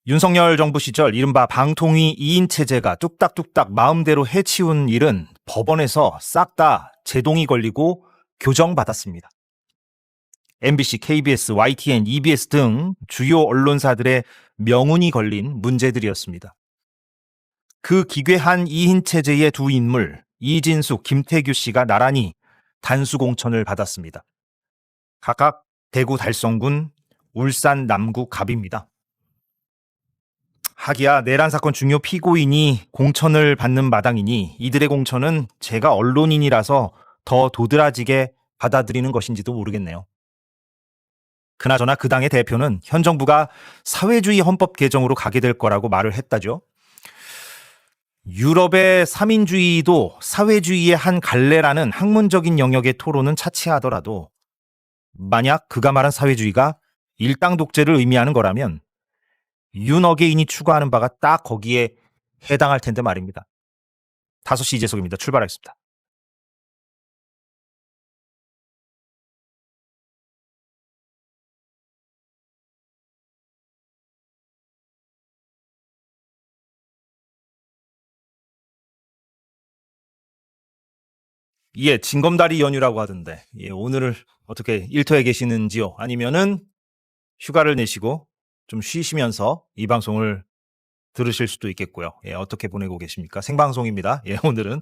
윤석열 정부 시절 이른바 방통위 2인 체제가 뚝딱뚝딱 마음대로 해치운 일은 법원에서 싹 다 제동이 걸리고 교정받았습니다. MBC, KBS, YTN, EBS 등 주요 언론사들의 명운이 걸린 문제들이었습니다. 그 기괴한 2인 체제의 두 인물, 이진숙, 김태규 씨가 나란히 단수공천을 받았습니다. 각각 대구 달성군, 울산 남구 갑입니다. 하기야 내란 사건 중요 피고인이 공천을 받는 마당이니 이들의 공천은 제가 언론인이라서 더 도드라지게 받아들이는 것인지도 모르겠네요. 그나저나 그 당의 대표는 현 정부가 사회주의 헌법 개정으로 가게 될 거라고 말을 했다죠. 유럽의 3인주의도 사회주의의 한 갈래라는 학문적인 영역의 토론은 차치하더라도 만약 그가 말한 사회주의가 일당 독재를 의미하는 거라면 윤어게인이 추구하는 바가 딱 거기에 해당할 텐데 말입니다. 5시 이재석입니다. 출발하겠습니다. 예, 징검다리 연휴라고 하던데 오늘을 어떻게 일터에 계시는지요? 아니면은 휴가를 내시고 좀 쉬시면서 이 방송을 들으실 수도 있겠고요. 어떻게 보내고 계십니까? 생방송입니다. 오늘은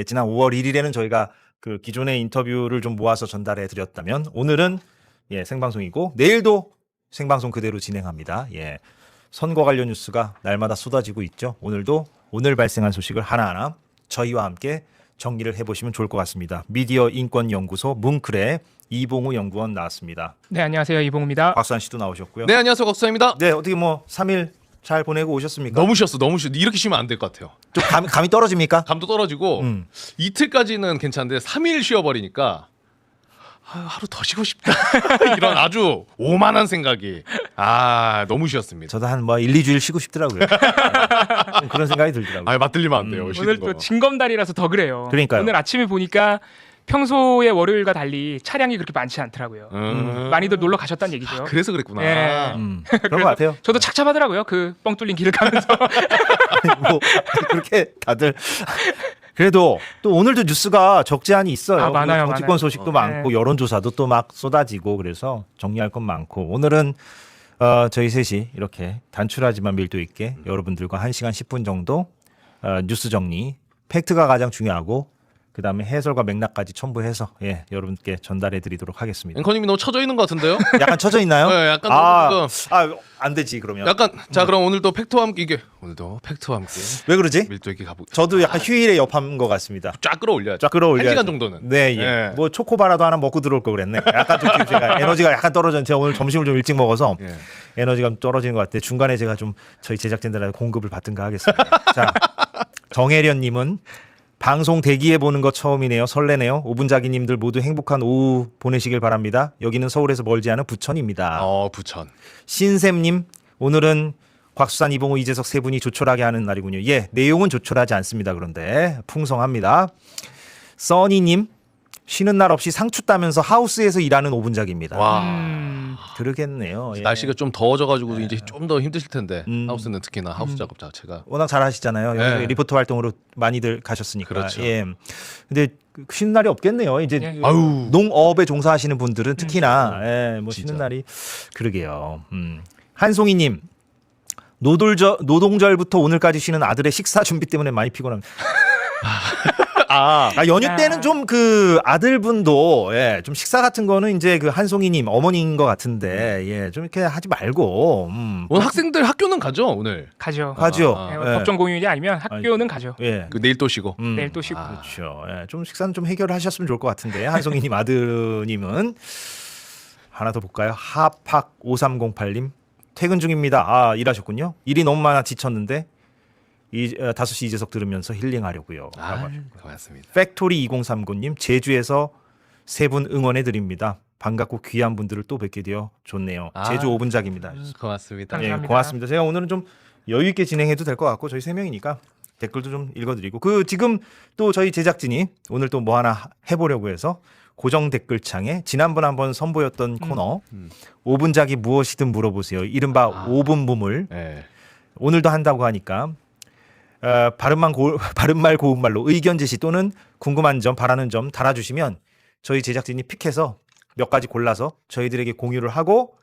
지난 5월 1일에는 저희가 그 기존의 인터뷰를 좀 모아서 전달해 드렸다면 오늘은 생방송이고 내일도 생방송 그대로 진행합니다. 선거 관련 뉴스가 날마다 쏟아지고 있죠. 오늘도 오늘 발생한 소식을 하나하나 저희와 함께 정리를 해보시면 좋을 것 같습니다. 미디어 인권연구소 뭉클의 이봉우 연구원 나왔습니다. 네, 안녕하세요. 이봉우입니다. 박수환 씨도 나오셨고요. 네, 안녕하세요. 곽수입니다. 네, 어떻게 3일 잘 보내고 오셨습니까? 너무 쉬었어. 이렇게 쉬면 안 될 것 같아요. 좀 감이 떨어집니까? 감도 떨어지고 이틀까지는 괜찮은데 3일 쉬어버리니까 하루 더 쉬고 싶다. 이런 아주 오만한 생각이 너무 쉬었습니다. 저도 한 1, 2주일 쉬고 싶더라고요. 좀 그런 생각이 들더라고요. 맞들리면 안 돼요. 쉬는 오늘 거. 또 징검다리라서 더 그래요. 그러니까요. 오늘 아침에 보니까 평소의 월요일과 달리 차량이 그렇게 많지 않더라고요. 많이들 놀러 가셨다는 얘기죠. 그래서 그랬구나. 예. 그런 것 같아요. 저도 착잡하더라고요. 그 뻥 뚫린 길을 가면서. 그렇게 다들 그래도 또 오늘도 뉴스가 적지 않이 있어요. 많아요. 정치권 많아요. 소식도 많고 여론조사도 또 막 쏟아지고 그래서 정리할 건 많고 오늘은 저희 셋이 이렇게 단출하지만 밀도 있게 여러분들과 1시간 10분 정도 뉴스 정리, 팩트가 가장 중요하고 그 다음에 해설과 맥락까지 첨부해서 여러분께 전달해드리도록 하겠습니다. 앵커님이 너무 처져 있는 것 같은데요? 약간 쳐져 있나요? 네, 약간 안 되지 그러면. 약간 자 그럼 오늘도 팩트와 함께 오늘도 팩트와 함께 왜 그러지? 밀도 있게 가보겠습니다. 저도 약간 휴일에 여파인 것 같습니다. 쫙 끌어올려야죠. 쫙 끌어올려야죠. 1시간 정도는. 네, 예. 뭐 초코바라도 하나 먹고 들어올 걸 그랬네. 약간 좀 제가 에너지가 약간 떨어졌는데 제가 오늘 점심을 좀 일찍 먹어서 에너지가 좀 떨어지는 것 같아요. 중간에 제가 좀 저희 제작진들한테 공급을 받든가 하겠습니다. 자, 정혜련님은 방송 대기해 보는 거 처음이네요. 설레네요. 오분자기님들 모두 행복한 오후 보내시길 바랍니다. 여기는 서울에서 멀지 않은 부천입니다. 부천. 신샘님, 오늘은 곽수산, 이봉우, 이재석 세 분이 조촐하게 하는 날이군요. 내용은 조촐하지 않습니다. 그런데 풍성합니다. 써니님, 쉬는 날 없이 상추 따면서 하우스에서 일하는 오분작입니다. 와. 그러겠네요. 날씨가 좀 더워져가지고 이제 좀 더 힘드실 텐데 하우스는 특히나 하우스 작업 자체가 워낙 잘 하시잖아요. 네. 리포터 활동으로 많이들 가셨으니까. 그렇죠. 근데 쉬는 날이 없겠네요. 이제 아유. 농업에 종사하시는 분들은 특히나 뭐 진짜. 쉬는 날이 그러게요. 한송이님, 노동절부터 오늘까지 쉬는 아들의 식사 준비 때문에 많이 피곤합니다. 연휴 때는 좀 그 아들분도 좀 식사 같은 거는 이제 그 한송이님 어머니인 것 같은데 좀 이렇게 하지 말고 오늘 학생들 학교는 가죠 오늘. 가죠. 가죠. 법정 공휴일이 아니면 학교는 가죠. 그 내일 또 쉬고. 내일 또 쉬고. 그렇죠. 좀 식사는 좀 해결하셨으면 좋을 것 같은데 한송이님 아드님은 하나 더 볼까요? 하팍 5308님 퇴근 중입니다. 일하셨군요. 일이 너무 많아 지쳤는데 5시 이재석 들으면서 힐링하려고요. 고맙습니다. 팩토리 2039님 제주에서 세 분 응원해 드립니다. 반갑고 귀한 분들을 또 뵙게 되어 좋네요. 제주 5분작입니다. 고맙습니다. 감사합니다. 고맙습니다. 제가 오늘은 좀 여유 있게 진행해도 될 것 같고 저희 세 명이니까 댓글도 좀 읽어드리고 지금 또 저희 제작진이 오늘 또 뭐 하나 해보려고 해서 고정 댓글창에 지난번 한번 선보였던 코너 5분작이 무엇이든 물어보세요. 이른바 5분 무물. 오늘도 한다고 하니까 바른말 고운말로 의견 제시 또는 궁금한 점, 바라는 점 달아주시면 저희 제작진이 픽해서 몇 가지 골라서 저희들에게 공유를 하고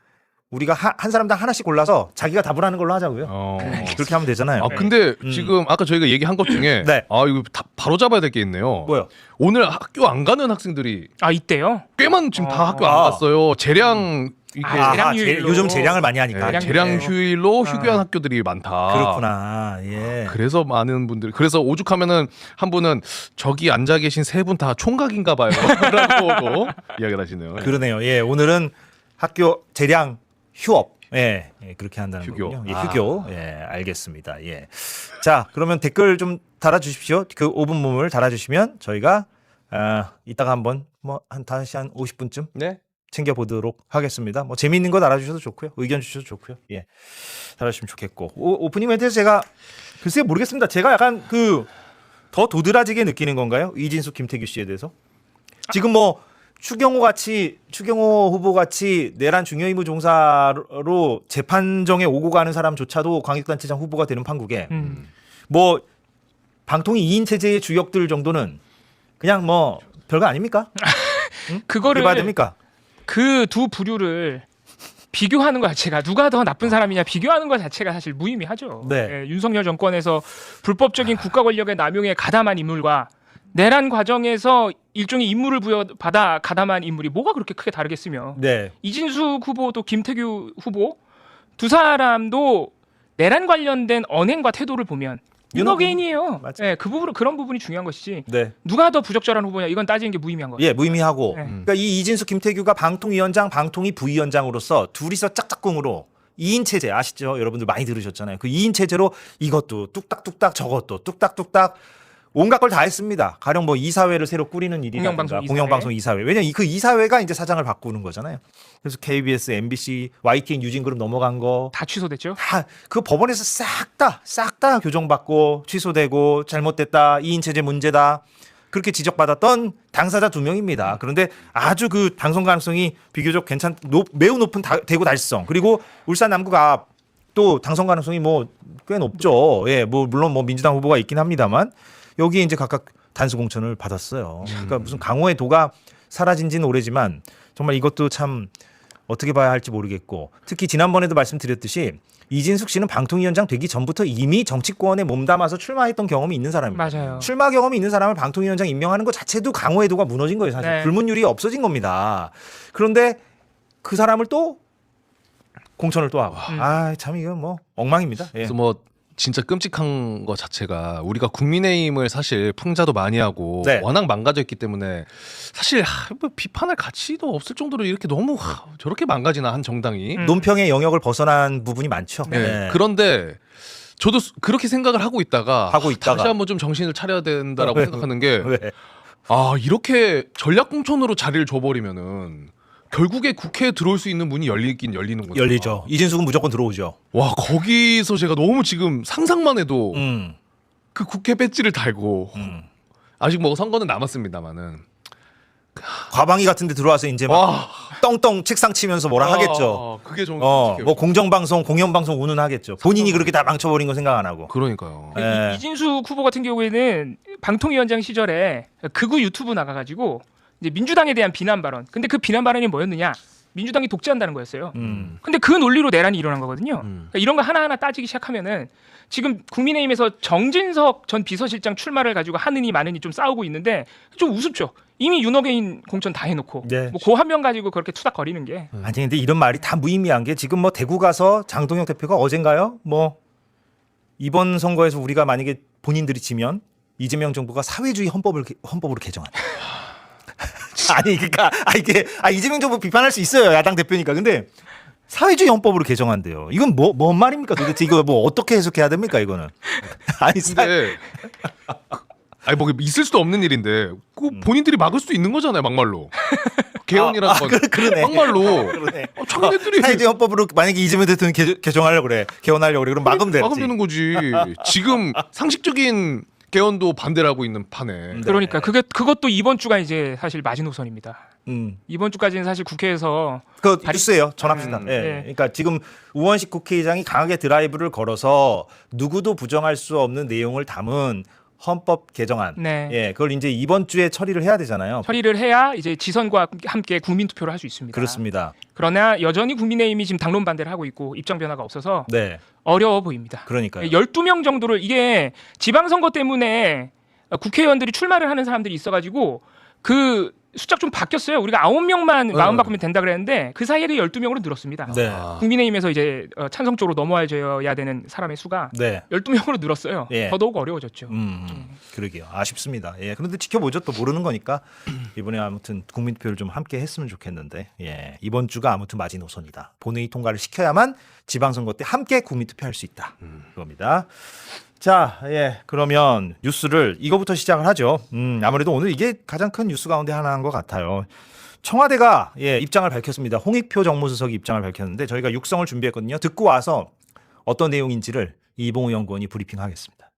우리가 한 사람당 하나씩 골라서 자기가 답을 하는 걸로 하자고요. 그렇게 하면 되잖아요. 아 근데 지금 아까 저희가 얘기한 것 중에 네. 아 이거 바로 잡아야 될 게 있네요. 뭐요? 오늘 학교 안 가는 학생들이 아 있대요? 꽤만 지금 다 학교 아. 안 갔어요. 재량 이게 재량 휴일로. 요즘 재량을 많이 하니까. 네, 재량 휴일로 휴교한 학교들이 많다. 그렇구나. 예. 그래서 많은 분들 그래서 오죽하면은 한 분은 저기 앉아 계신 세 분 다 총각인가 봐요. 라고도 이야기를 하시네요. 그러네요. 예, 오늘은 학교 재량 휴업. 예, 그렇게 한다는 휴교. 거군요. 예, 휴교. 예, 알겠습니다. 예. 자, 그러면 댓글 좀 달아주십시오. 그 5분 몸을 달아주시면 저희가 이따가 한번 다시 한 50분쯤 네. 챙겨보도록 하겠습니다. 뭐 재미있는 거 달아주셔도 좋고요. 의견 주셔도 좋고요. 예, 달아주시면 좋겠고 오프닝 멘트에서 제가 글쎄 모르겠습니다. 제가 약간 더 도드라지게 느끼는 건가요? 이진숙, 김태규 씨에 대해서 지금 뭐 추경호 후보 같이 내란 중요임무 종사로 재판정에 오고 가는 사람조차도 광역단체장 후보가 되는 판국에 뭐 방통위 2인 체제의 주역들 정도는 그냥 뭐 별거 아닙니까? 그거를 해봐야 됩니까? 그 두 부류를 비교하는 것 자체가 누가 더 나쁜 사람이냐 비교하는 것 자체가 사실 무의미하죠. 네. 예, 윤석열 정권에서 불법적인 국가 권력의 남용에 가담한 인물과 내란 과정에서 일종의 임무를 부여받아 가담한 인물이 뭐가 그렇게 크게 다르겠으며 네. 이진숙 후보도 김태규 후보 두 사람도 내란 관련된 언행과 태도를 보면 윤호개인이에요. 맞아. 예, 그런 부분이 중요한 것이지 네. 누가 더 부적절한 후보냐 이건 따지는 게 무의미한 거예요. 예, 무의미하고. 네. 그러니까 이 이진숙, 김태규가 방통위원장, 방통위 부위원장으로서 둘이서 짝짝꿍으로 2인 체제 아시죠? 여러분들 많이 들으셨잖아요. 그 2인 체제로 이것도 뚝딱뚝딱 저것도 뚝딱뚝딱 온갖 걸 다 했습니다. 가령 뭐 이사회를 새로 꾸리는 일이라든가 공영방송 이사회. 왜냐면 그 이사회가 이제 사장을 바꾸는 거잖아요. 그래서 KBS, MBC, YTN 유진그룹 넘어간 거 다 취소됐죠? 다 그 법원에서 싹 다 교정받고 취소되고 잘못됐다 2인 체제 문제다 그렇게 지적받았던 당사자 2명입니다. 그런데 아주 그 당선 가능성이 비교적 매우 높은 대구 달성 그리고 울산 남구 앞 또 당선 가능성이 뭐 꽤 높죠. 예, 뭐 물론 뭐 민주당 후보가 있긴 합니다만 여기에 이제 각각 단수 공천을 받았어요. 그러니까 무슨 강호의 도가 사라진 지는 오래지만 정말 이것도 참 어떻게 봐야 할지 모르겠고 특히 지난번에도 말씀드렸듯이 이진숙 씨는 방통위원장 되기 전부터 이미 정치권에 몸담아서 출마했던 경험이 있는 사람입니다. 맞아요. 출마 경험이 있는 사람을 방통위원장 임명하는 것 자체도 강호의 도가 무너진 거예요. 사실 네. 불문율이 없어진 겁니다. 그런데 그 사람을 또 공천을 또 하고 참 이건 뭐 엉망입니다. 예. 그래서 뭐 진짜 끔찍한 거 자체가 우리가 국민의힘을 사실 풍자도 많이 하고 네. 워낙 망가져 있기 때문에 사실 뭐 비판할 가치도 없을 정도로 이렇게 너무 저렇게 망가지나 한 정당이. 논평의 영역을 벗어난 부분이 많죠. 네. 네. 그런데 저도 그렇게 생각을 하고 있다가 다시 한번 좀 정신을 차려야 된다라고 왜? 생각하는 게 왜? 이렇게 전략공천으로 자리를 줘버리면은 결국에 국회에 들어올 수 있는 문이 열리긴 열리는구나. 열리죠. 이진숙은 무조건 들어오죠. 와 거기서 제가 너무 지금 상상만 해도 음. 그 국회 배지를 달고 음. 아직 뭐 선거는 남았습니다만은 과방위 같은 데 들어와서 이제 막 떵떵 책상 치면서 뭐라 하겠죠. 그게 좀 뭐 공정방송, 공영방송 운운하겠죠. 본인이 그렇게 다 망쳐버린 거 생각 안 하고. 그러니까요. 예. 이진숙 후보 같은 경우에는 방통위원장 시절에 극우 유튜브 나가가지고 이제 민주당에 대한 비난 발언. 근데 그 비난 발언이 뭐였느냐? 민주당이 독재한다는 거였어요. 근데 그 논리로 내란이 일어난 거거든요. 그러니까 이런 거 하나하나 따지기 시작하면은 지금 국민의힘에서 정진석 전 비서실장 출마를 가지고 하느니 마느니 좀 싸우고 있는데 좀 우습죠. 이미 윤호개인 공천 다 해놓고 네. 뭐 그 한 명 가지고 그렇게 투닥거리는 게 아니 근데 이런 말이 다 무의미한 게 지금 뭐 대구 가서 장동혁 대표가 어젠가요? 뭐 이번 선거에서 우리가 만약에 본인들이 지면 이재명 정부가 사회주의 헌법으로 개정한다. 아니 그러니까 이재명 정부 비판할 수 있어요. 야당 대표니까. 근데 사회주의 헌법으로 개정한대요. 이건 뭔 말입니까? 도대체 이거 뭐 어떻게 해석해야 됩니까? 이거는. 아니 근데 뭐 있을 수도 없는 일인데 본인들이 막을 수도 있는 거잖아요. 막말로. 개헌이라는 건 그러네. 막말로. 그러네. 자기네들이 사회주의 헌법으로 만약에 이재명 대통령이 개정하려고 그래. 개헌하려고 그래. 그럼 막으면 되지. 막으면 되는 거지. 지금 상식적인 개헌도 반대를 하고 있는 판에. 그러니까 그것도 이번 주가 이제 사실 마지노선입니다. 이번 주까지는 사실 국회에서 그 뉴스예요. 전합시다. 예. 네. 그러니까 지금 우원식 국회의장이 강하게 드라이브를 걸어서 누구도 부정할 수 없는 내용을 담은 헌법 개정안. 네. 예, 그걸 이제 이번 주에 처리를 해야 되잖아요. 처리를 해야 이제 지선과 함께 국민 투표를 할 수 있습니다. 그렇습니다. 그러나 여전히 국민의힘이 지금 당론 반대를 하고 있고 입장 변화가 없어서 네. 어려워 보입니다. 그러니까요. 12명 정도를 이게 지방선거 때문에 국회의원들이 출마를 하는 사람들이 있어가지고 그 숫자 좀 바뀌었어요. 우리가 9명만 마음 바꾸면 된다 그랬는데 그 사이에 12명으로 늘었습니다. 네. 국민의힘에서 이제 찬성 쪽으로 넘어와줘야 되는 사람의 수가 네. 12명으로 늘었어요. 예. 더더욱 어려워졌죠. 그러게요. 아쉽습니다. 예. 그런데 지켜보죠. 또 모르는 거니까 이번에 아무튼 국민투표를 좀 함께 했으면 좋겠는데 예. 이번 주가 아무튼 마지노선이다. 본회의 통과를 시켜야만 지방선거 때 함께 국민투표할 수 있다. 그겁니다. 자, 예. 그러면 뉴스를 이거부터 시작을 하죠. 아무래도 오늘 이게 가장 큰 뉴스 가운데 하나인 것 같아요. 청와대가 예, 입장을 밝혔습니다. 홍익표 정무수석이 입장을 밝혔는데 저희가 육성을 준비했거든요. 듣고 와서 어떤 내용인지를 이봉우 연구원이 브리핑하겠습니다.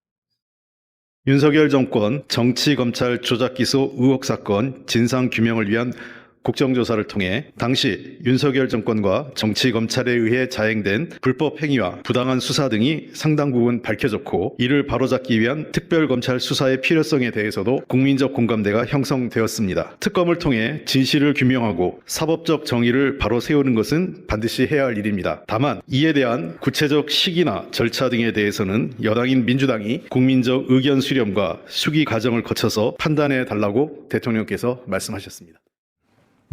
윤석열 정권 정치검찰 조작기소 의혹 사건 진상규명을 위한 국정조사를 통해 당시 윤석열 정권과 정치검찰에 의해 자행된 불법 행위와 부당한 수사 등이 상당 부분 밝혀졌고 이를 바로잡기 위한 특별검찰 수사의 필요성에 대해서도 국민적 공감대가 형성되었습니다. 특검을 통해 진실을 규명하고 사법적 정의를 바로 세우는 것은 반드시 해야 할 일입니다. 다만 이에 대한 구체적 시기나 절차 등에 대해서는 여당인 민주당이 국민적 의견 수렴과 수기 과정을 거쳐서 판단해 달라고 대통령께서 말씀하셨습니다.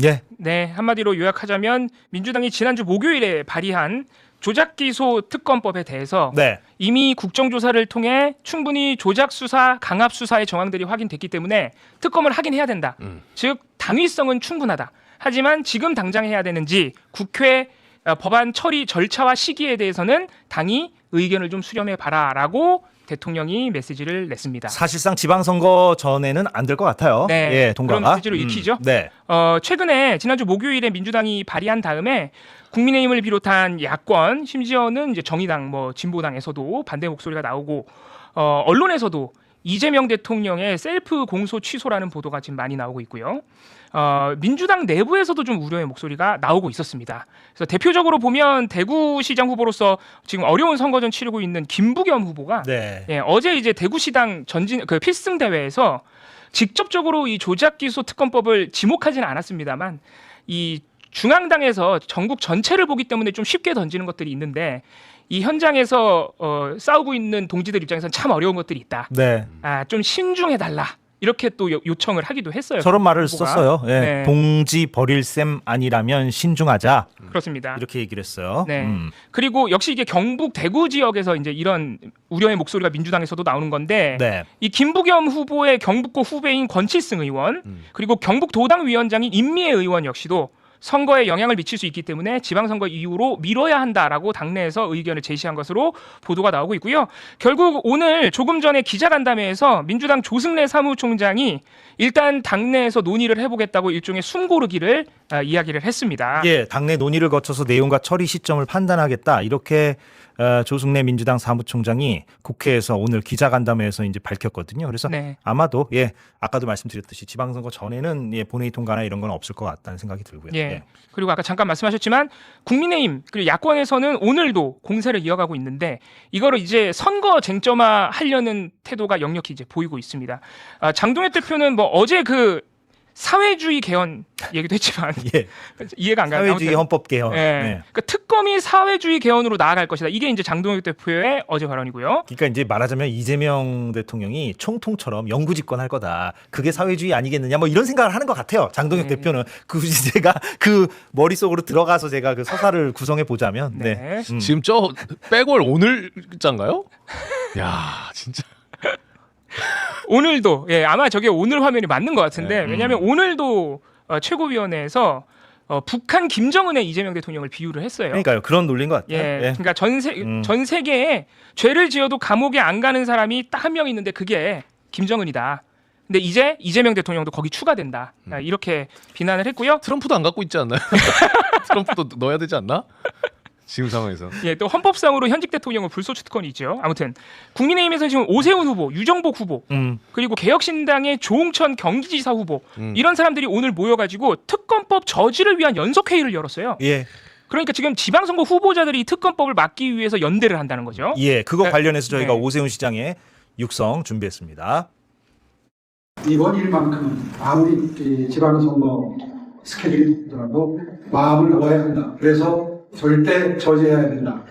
예. 네, 한마디로 요약하자면 민주당이 지난주 목요일에 발의한 조작기소 특검법에 대해서 네. 이미 국정조사를 통해 충분히 조작수사, 강압수사의 정황들이 확인됐기 때문에 특검을 하긴 해야 된다. 즉 당위성은 충분하다. 하지만 지금 당장 해야 되는지 국회 법안 처리 절차와 시기에 대해서는 당이 의견을 좀 수렴해 봐라라고 대통령이 메시지를 냈습니다. 사실상 지방선거 전에는 안 될 것 같아요. 네, 예, 통과가. 그런 메시지로 읽히죠. 네. 최근에 지난주 목요일에 민주당이 발의한 다음에 국민의힘을 비롯한 야권, 심지어는 이제 정의당, 뭐 진보당에서도 반대 목소리가 나오고 언론에서도 이재명 대통령의 셀프 공소 취소라는 보도가 지금 많이 나오고 있고요. 민주당 내부에서도 좀 우려의 목소리가 나오고 있었습니다. 그래서 대표적으로 보면 대구시장 후보로서 지금 어려운 선거전 치르고 있는 김부겸 후보가 네. 예, 어제 이제 대구시당 전진 그 필승 대회에서 직접적으로 이 조작기소 특검법을 지목하지는 않았습니다만 이 중앙당에서 전국 전체를 보기 때문에 좀 쉽게 던지는 것들이 있는데 이 현장에서 싸우고 있는 동지들 입장에서는 참 어려운 것들이 있다. 네. 좀 신중해달라. 이렇게 또 요청을 하기도 했어요. 저런 말을 후보가. 썼어요. 예. 네. 동지 버릴 셈 아니라면 신중하자. 그렇습니다. 이렇게 얘기를 했어요. 네. 그리고 역시 이게 경북 대구 지역에서 이제 이런 우려의 목소리가 민주당에서도 나오는 건데 네. 이 김부겸 후보의 경북고 후배인 권칠승 의원 그리고 경북 도당 위원장인 임미애 의원 역시도 선거에 영향을 미칠 수 있기 때문에 지방선거 이후로 미뤄야 한다라고 당내에서 의견을 제시한 것으로 보도가 나오고 있고요. 결국 오늘 조금 전에 기자간담회에서 민주당 조승래 사무총장이 일단 당내에서 논의를 해보겠다고 일종의 숨고르기를 이야기를 했습니다. 예, 당내 논의를 거쳐서 내용과 처리 시점을 판단하겠다. 이렇게 조승래 민주당 사무총장이 국회에서 오늘 기자간담회에서 이제 밝혔거든요. 그래서 네. 아마도 예, 아까도 말씀드렸듯이 지방선거 전에는 예, 본회의 통과나 이런 건 없을 것 같다는 생각이 들고요. 예. 그리고 아까 잠깐 말씀하셨지만 국민의힘 그리고 야권에서는 오늘도 공세를 이어가고 있는데 이거를 이제 선거 쟁점화 하려는 태도가 역력히 이제 보이고 있습니다. 장동혁 대표는 뭐 어제 그 사회주의 개헌 얘기도 했지만 예. 이해가 안 가요. 사회주의 헌법 개헌. 예. 예. 그러니까 특검이 사회주의 개헌으로 나아갈 것이다. 이게 이제 장동혁 대표의 어제 발언이고요. 그러니까 이제 말하자면 이재명 대통령이 총통처럼 영구 집권할 거다. 그게 사회주의 아니겠느냐. 뭐 이런 생각을 하는 것 같아요. 장동혁 대표는 굳이 제가 그 머릿속으로 들어가서 제가 그 서사를 구성해 보자면 네. 지금 저 백월 오늘자인가요? 야, 진짜. 오늘도 아마 저게 오늘 화면이 맞는 것 같은데 왜냐하면 오늘도 최고위원회에서 북한 김정은의 이재명 대통령을 비유를 했어요. 그러니까요. 그런 논리인 것 같아요. 예, 그러니까 전 세계에 죄를 지어도 감옥에 안 가는 사람이 딱 한 명 있는데 그게 김정은이다. 근데 이제 이재명 대통령도 거기 추가된다. 이렇게 비난을 했고요. 트럼프도 안 갖고 있지 않나요? 트럼프도 넣어야 되지 않나? 지금 상황에서. 예, 또 헌법상으로 현직 대통령은 불소추 특권이 있죠. 아무튼 국민의힘에서는 지금 오세훈 후보, 유정복 후보, 그리고 개혁신당의 조홍천 경기지사 후보 이런 사람들이 오늘 모여가지고 특검법 저지를 위한 연석회의를 열었어요. 예. 그러니까 지금 지방선거 후보자들이 특검법을 막기 위해서 연대를 한다는 거죠. 예, 그거 네. 관련해서 저희가 네. 오세훈 시장의 육성 준비했습니다. 이번 일만큼은 아무리 지방선거 스케줄이 있더라도 마음을 먹어야 한다. 그래서 절대 저지해야 된다.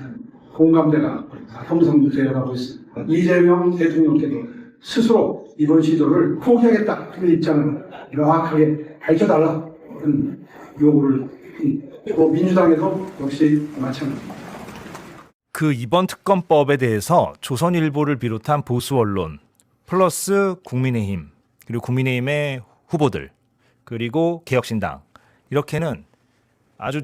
공감대가 형성되어가고 있습니다. 이재명 대통령께도 스스로 이번 시도를 포기하겠다. 그 입장을 명확하게 밝혀달라는 요구를 또 민주당에도 역시 마찬가지입니다. 그 이번 특검법에 대해서 조선일보를 비롯한 보수 언론 플러스 국민의힘 그리고 국민의힘의 후보들 그리고 개혁신당 이렇게는 아주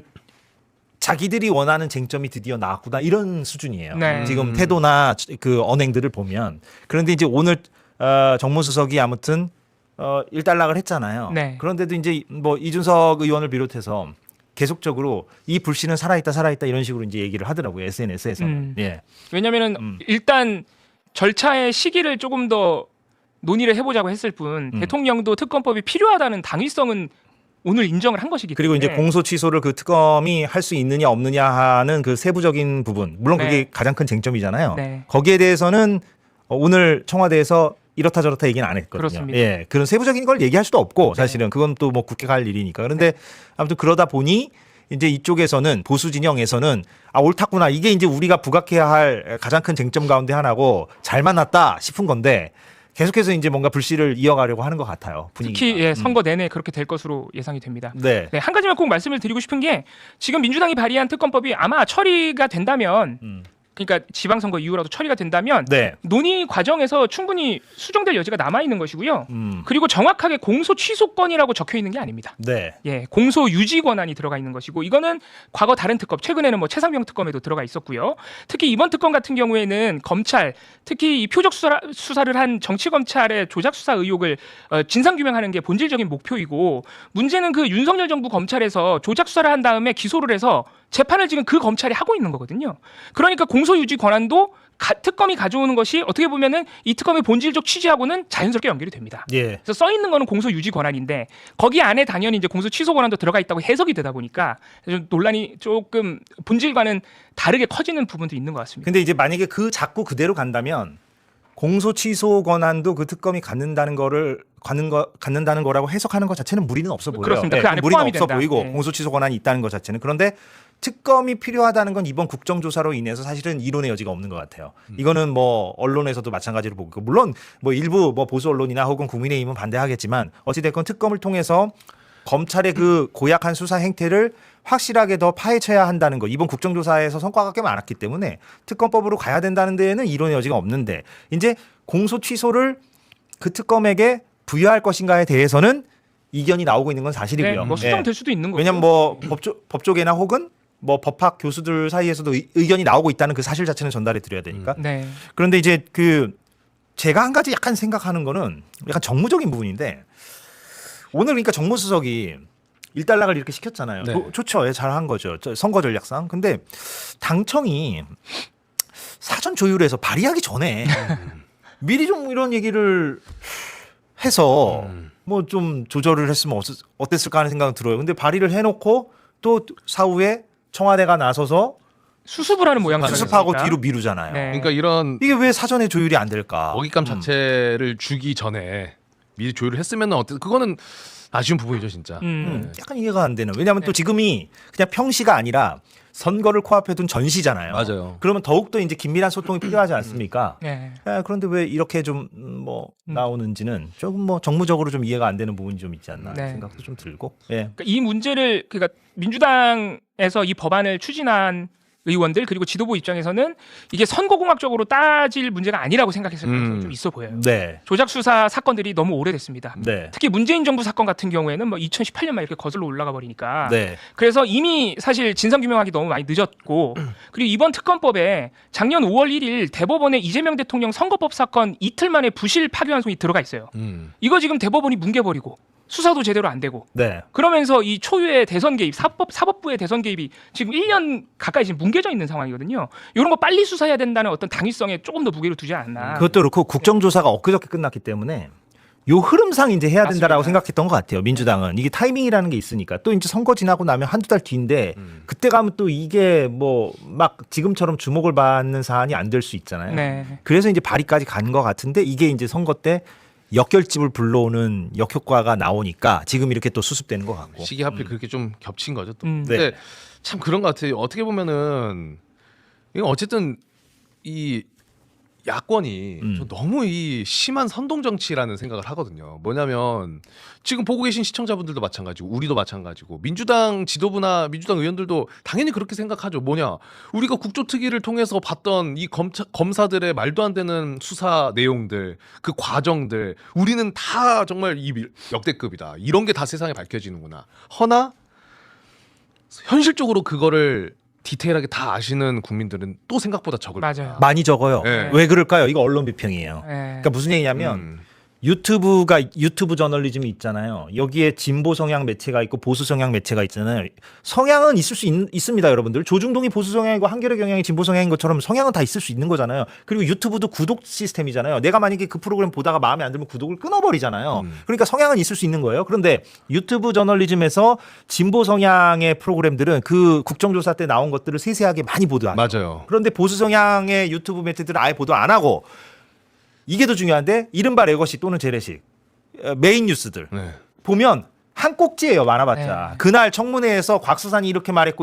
자기들이 원하는 쟁점이 드디어 나왔구나 이런 수준이에요. 네. 지금 태도나 그 언행들을 보면. 그런데 이제 오늘 정무수석이 아무튼 일단락을 했잖아요. 네. 그런데도 이제 뭐 이준석 의원을 비롯해서 계속적으로 이 불씨는 살아있다 이런 식으로 이제 얘기를 하더라고요. SNS에서. 예. 왜냐면은 일단 절차의 시기를 조금 더 논의를 해보자고 했을 뿐 대통령도 특검법이 필요하다는 당위성은 오늘 인정을 한 것이기 때문에 그리고 이제 공소 취소를 그 특검이 할 수 있느냐 없느냐 하는 그 세부적인 부분 물론 그게 네. 가장 큰 쟁점이잖아요. 네. 거기에 대해서는 오늘 청와대에서 이렇다 저렇다 얘기는 안 했거든요. 그렇습니다. 예, 그런 세부적인 걸 얘기할 수도 없고 사실은 그건 또 뭐 국회가 할 일이니까. 그런데 아무튼 그러다 보니 이제 이쪽에서는 보수 진영에서는 아 옳았구나 이게 이제 우리가 부각해야 할 가장 큰 쟁점 가운데 하나고 잘 만났다 싶은 건데 계속해서 이제 뭔가 불씨를 이어가려고 하는 것 같아요. 분위기가. 특히 예, 선거 내내 그렇게 될 것으로 예상이 됩니다. 네. 네, 한 가지만 꼭 말씀을 드리고 싶은 게 지금 민주당이 발의한 특검법이 아마 처리가 된다면 그러니까 지방선거 이후라도 처리가 된다면 네. 논의 과정에서 충분히 수정될 여지가 남아 있는 것이고요. 그리고 정확하게 공소 취소권이라고 적혀 있는 게 아닙니다. 네. 예, 공소 유지 권한이 들어가 있는 것이고 이거는 과거 다른 특검 최근에는 뭐 최상병 특검에도 들어가 있었고요. 특히 이번 특검 같은 경우에는 검찰 특히 이 표적 수사를 한 정치 검찰의 조작 수사 의혹을 진상 규명하는 게 본질적인 목표이고 문제는 그 윤석열 정부 검찰에서 조작 수사를 한 다음에 기소를 해서 재판을 지금 그 검찰이 하고 있는 거거든요. 그러니까 공소 유지 권한도 특검이 가져오는 것이 어떻게 보면은 이 특검의 본질적 취지하고는 자연스럽게 연결이 됩니다. 예. 그래서 써 있는 거는 공소 유지 권한인데 거기 안에 당연히 이제 공소 취소 권한도 들어가 있다고 해석이 되다 보니까 좀 논란이 조금 본질과는 다르게 커지는 부분도 있는 것 같습니다. 근데 이제 만약에 그 자꾸 그대로 간다면 공소 취소 권한도 그 특검이 갖는다는 거라고 해석하는 것 자체는 무리는 없어 보여요. 그렇습니다. 그 안에 무리는 포함이 없어 된다. 보이고 네. 공소 취소 권한이 있다는 것 자체는. 그런데 특검이 필요하다는 건 이번 국정조사로 인해서 사실은 이론의 여지가 없는 것 같아요. 이거는 뭐 언론에서도 마찬가지로 보고 물론 뭐 일부 뭐 보수 언론이나 혹은 국민의힘은 반대하겠지만 어찌됐건 특검을 통해서 검찰의 그 고약한 수사 행태를 확실하게 더 파헤쳐야 한다는 거. 이번 국정조사에서 성과가 꽤 많았기 때문에 특검법으로 가야 된다는 데에는 이론의 여지가 없는데 이제 공소 취소를 그 특검에게 부여할 것인가에 대해서는 이견이 나오고 있는 건 사실이고요. 네, 뭐 수정될 수도 있는 거죠. 왜냐면 뭐 법조계나 혹은 뭐 법학 교수들 사이에서도 의견이 나오고 있다는 그 사실 자체는 전달해 드려야 되니까. 네. 그런데 이제 그 제가 한 가지 약간 생각하는 거는 약간 정무적인 부분인데 오늘 그러니까 정무수석이 일단락을 이렇게 시켰잖아요. 네. 좋죠. 예, 잘한 거죠. 선거 전략상. 근데 당청이 사전 조율해서 발의하기 전에 미리 좀 이런 얘기를 해서 뭐 좀 조절을 했으면 어땠을까 하는 생각은 들어요. 근데 발의를 해놓고 또 사후에 청와대가 나서서 수습을 하는 모양새가 수습하고 있으니까. 뒤로 미루잖아요. 네. 그러니까 이런 이게 왜 사전에 조율이 안 될까? 먹잇감 자체를 주기 전에 미리 조율을 했으면 그거는 아쉬운 부분이죠 진짜. 약간 이해가 안 되는. 왜냐하면 또 지금이 그냥 평시가 아니라 선거를 코앞에 둔 전시잖아요. 맞아요. 그러면 더욱더 이제 긴밀한 소통이 필요하지 않습니까? 네. 그런데 왜 이렇게 좀 뭐 나오는지는 조금 뭐 정무적으로 좀 이해가 안 되는 부분이 좀 있지 않나 네. 생각도 좀 들고. 예. 그러니까 이 문제를 그러니까 민주당에서 이 법안을 추진한 의원들 그리고 지도부 입장에서는 이게 선거공학적으로 따질 문제가 아니라고 생각했을 가능성이 좀 있어 보여요. 네. 조작 수사 사건들이 너무 오래됐습니다. 네. 특히 문재인 정부 사건 같은 경우에는 뭐 2018년만 이렇게 거슬러 올라가 버리니까. 네. 그래서 이미 사실 진상 규명하기 너무 많이 늦었고 그리고 이번 특검법에 작년 5월 1일 대법원의 이재명 대통령 선거법 사건 이틀 만에 부실 파기환송이 들어가 있어요. 이거 지금 대법원이 뭉개버리고 수사도 제대로 안 되고 네. 그러면서 이 초유의 대선 개입, 사법부의 대선 개입이 지금 1년 가까이 지금 뭉개져 있는 상황이거든요. 이런 거 빨리 수사해야 된다는 어떤 당위성에 조금 더 무게를 두지 않나. 그것도 그렇고 국정조사가 엊그저께 끝났기 때문에 요 흐름상 이제 해야 된다라고 맞습니다. 생각했던 것 같아요. 민주당은 이게 타이밍이라는 게 있으니까 또 이제 선거 지나고 나면 한두 달 뒤인데 그때 가면 또 이게 뭐 막 지금처럼 주목을 받는 사안이 안 될 수 있잖아요. 네. 그래서 이제 발의까지 간 것 같은데 이게 이제 선거 때 역결집을 불러오는 역효과가 나오니까 지금 이렇게 또 수습되는 것 같고. 시기 하필 그렇게 좀 겹친 거죠. 또. 음. 네. 근데 참 그런 것 같아요. 어떻게 보면은 이건 어쨌든 이 야권이 좀 너무 이 심한 선동 정치라는 생각을 하거든요. 뭐냐면 지금 보고 계신 시청자분들도 마찬가지고 우리도 마찬가지고 민주당 지도부나 민주당 의원들도 당연히 그렇게 생각하죠. 뭐냐 우리가 국조특위를 통해서 봤던 이 검사들의 말도 안 되는 수사 내용들 그 과정들 우리는 다 정말 이 역대급이다. 이런 게 다 세상에 밝혀지는구나. 허나 현실적으로 그거를 디테일하게 다 아시는 국민들은 또 생각보다 적을 맞아요. 거다. 많이 적어요. 네. 왜 그럴까요? 이거 언론 비평이에요. 네. 그러니까 무슨 얘기냐면 유튜브 저널리즘이 있잖아요. 여기에 진보 성향 매체가 있고 보수 성향 매체가 있잖아요. 성향은 있을 수 있습니다, 여러분들. 조중동이 보수 성향이고 한겨레 경향이 진보 성향인 것처럼 성향은 다 있을 수 있는 거잖아요. 그리고 유튜브도 구독 시스템이잖아요. 내가 만약에 그 프로그램 보다가 마음에 안 들면 구독을 끊어버리잖아요. 그러니까 성향은 있을 수 있는 거예요. 그런데 유튜브 저널리즘에서 진보 성향의 프로그램들은 그 국정조사 때 나온 것들을 세세하게 많이 보도하죠. 맞아요. 그런데 보수 성향의 유튜브 매체들은 아예 보도 안 하고 이게 더 중요한데 이른바 레거시 또는 재래식 메인 뉴스들 네. 보면 한 꼭지예요 많아봤자. 네. 그날 청문회에서 곽수산이 이렇게 말했고